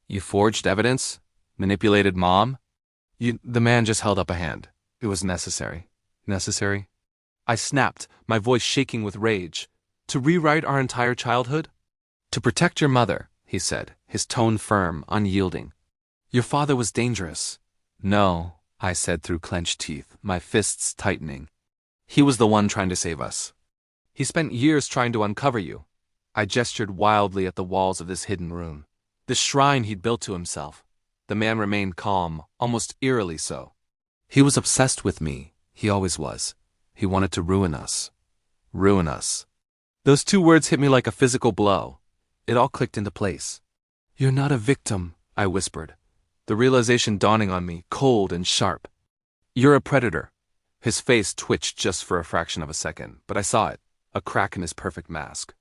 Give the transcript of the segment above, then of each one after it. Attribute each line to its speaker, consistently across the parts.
Speaker 1: You forged evidence? Manipulated Mom? The man just held up a hand. It was necessary. Necessary? I snapped, my voice shaking with rage. To rewrite our entire childhood? To protect your mother, he said, his tone firm, unyielding. Your father was dangerous. No, I said through clenched teeth, my fists tightening. He was the one trying to save us. He spent years trying to uncover you. I gestured wildly at the walls of this hidden room. This shrine he'd built to himself. The man remained calm, almost eerily so. He was obsessed with me. He always was. He wanted to ruin us. Ruin us. Those two words hit me like a physical blow. It all clicked into place. You're not a victim, I whispered, the realization dawning on me, cold and sharp. You're a predator. His face twitched just for a fraction of a second, but I saw it, a crack in his perfect mask.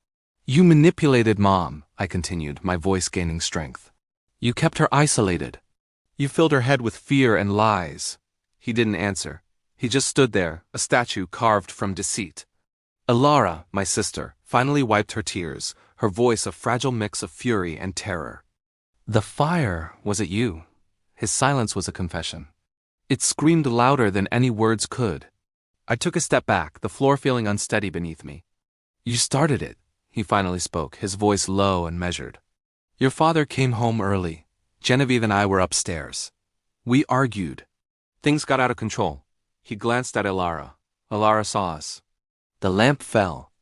Speaker 1: You manipulated Mom, I continued, my voice gaining strength. You kept her isolated. You filled her head with fear and lies. He didn't answer. He just stood there, a statue carved from deceit. Alara, my sister, finally wiped her tears, her voice a fragile mix of fury and terror. The fire, was it you? His silence was a confession. It screamed louder than any words could. I took a step back, the floor feeling unsteady beneath me. You started it, he finally spoke, his voice low and measured. Your father came home early. Genevieve and I were upstairs. We argued. Things got out of control. He glanced at Alara. Alara saw us. The lamp fell.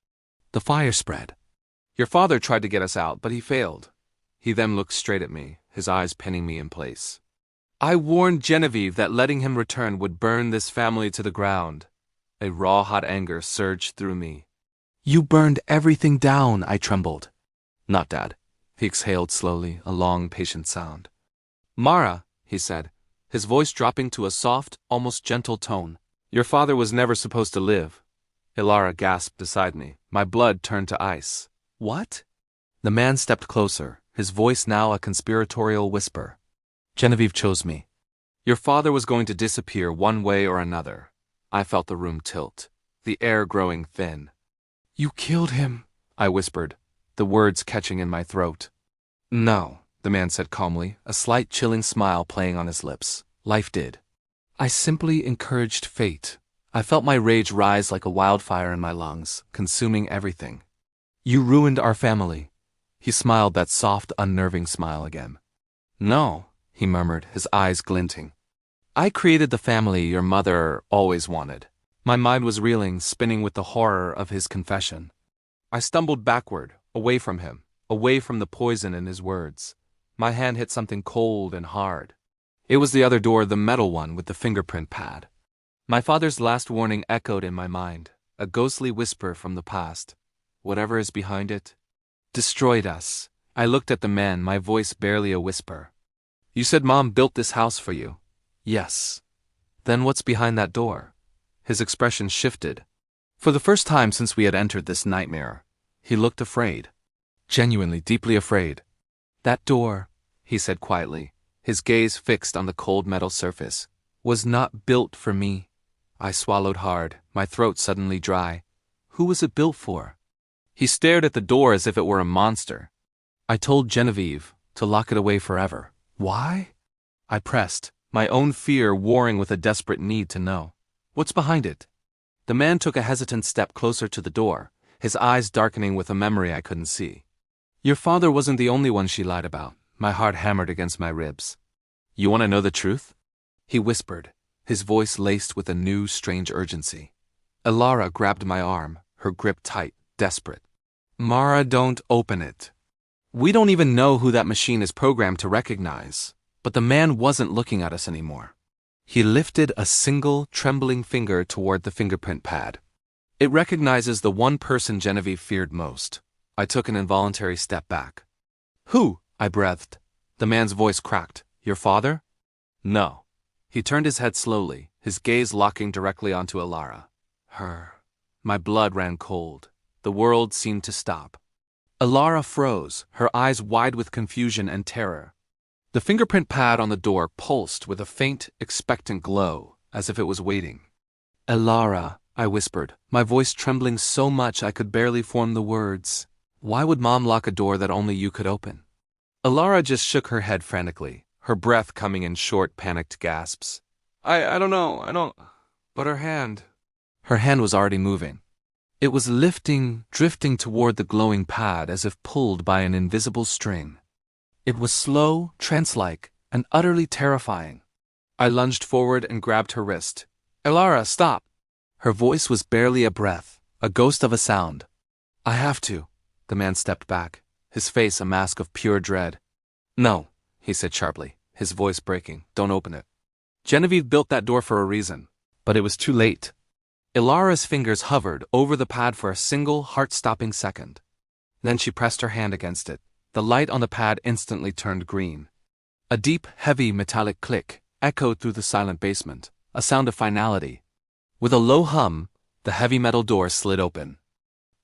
Speaker 1: The fire spread. Your father tried to get us out, but he failed. He then looked straight at me, his eyes pinning me in place. I warned Genevieve that letting him return would burn this family to the ground. A raw, hot anger surged through me. You burned everything down, I trembled. Not Dad. He exhaled slowly, a long, patient sound. Mara, he said, his voice dropping to a soft, almost gentle tone. Your father was never supposed to live. Alara gasped beside me. My blood turned to ice. What? The man stepped closer, his voice now a conspiratorial whisper. Genevieve chose me. Your father was going to disappear one way or another. I felt the room tilt, the air growing thin. You killed him, I whispered, the words catching in my throat. No, the man said calmly, a slight chilling smile playing on his lips. Life did. I simply encouraged fate. I felt my rage rise like a wildfire in my lungs, consuming everything. You ruined our family. He smiled that soft, unnerving smile again. No, he murmured, his eyes glinting. I created the family your mother always wanted. My mind was reeling, spinning with the horror of his confession. I stumbled backward, away from him, away from the poison in his words. My hand hit something cold and hard. It was the other door, the metal one with the fingerprint pad. My father's last warning echoed in my mind, a ghostly whisper from the past. Whatever is behind it, destroyed us. I looked at the man, my voice barely a whisper. You said Mom built this house for you. Yes. Then what's behind that door? His expression shifted. For the first time since we had entered this nightmare, he looked afraid. Genuinely, deeply afraid. That door, he said quietly, his gaze fixed on the cold metal surface, was not built for me. I swallowed hard, my throat suddenly dry. Who was it built for? He stared at the door as if it were a monster. I told Genevieve to lock it away forever. Why? I pressed, my own fear warring with a desperate need to know. What's behind it? The man took a hesitant step closer to the door, his eyes darkening with a memory I couldn't see. Your father wasn't the only one she lied about. My heart hammered against my ribs. You want to know the truth? He whispered, his voice laced with a new, strange urgency. Alara grabbed my arm, her grip tight, desperate. Mara, don't open it. We don't even know who that machine is programmed to recognize. But the man wasn't looking at us anymore. He lifted a single, trembling finger toward the fingerprint pad. It recognizes the one person Genevieve feared most. I took an involuntary step back. Who? I breathed. The man's voice cracked. Your father? No. He turned his head slowly, his gaze locking directly onto Alara. Her. My blood ran cold. The world seemed to stop. Alara froze, her eyes wide with confusion and terror. The fingerprint pad on the door pulsed with a faint, expectant glow, as if it was waiting. Alara, I whispered, my voice trembling so much I could barely form the words. Why would Mom lock a door that only you could open? Ilara just shook her head frantically, her breath coming in short, panicked gasps. I don't know, I don't... But her hand... Her hand was already moving. It was lifting, drifting toward the glowing pad as if pulled by an invisible string. It was slow, trance-like, and utterly terrifying. I lunged forward and grabbed her wrist. Ilara, stop! Her voice was barely a breath, a ghost of a sound. I have to. The man stepped back, his face a mask of pure dread. No, he said sharply, his voice breaking. Don't open it. Genevieve built that door for a reason, but it was too late. Ilara's fingers hovered over the pad for a single, heart-stopping second. Then she pressed her hand against it. The light on the pad instantly turned green. A deep, heavy metallic click echoed through the silent basement, a sound of finality. With a low hum, the heavy metal door slid open.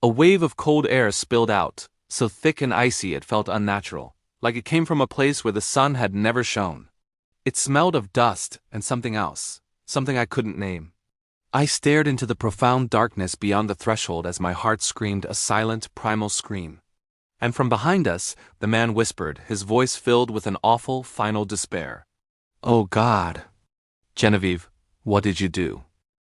Speaker 1: A wave of cold air spilled out, so thick and icy it felt unnatural, like it came from a place where the sun had never shone. It smelled of dust and something else, something I couldn't name. I stared into the profound darkness beyond the threshold as my heart screamed a silent, primal scream. And from behind us, the man whispered, his voice filled with an awful, final despair. Oh God. Genevieve, what did you do?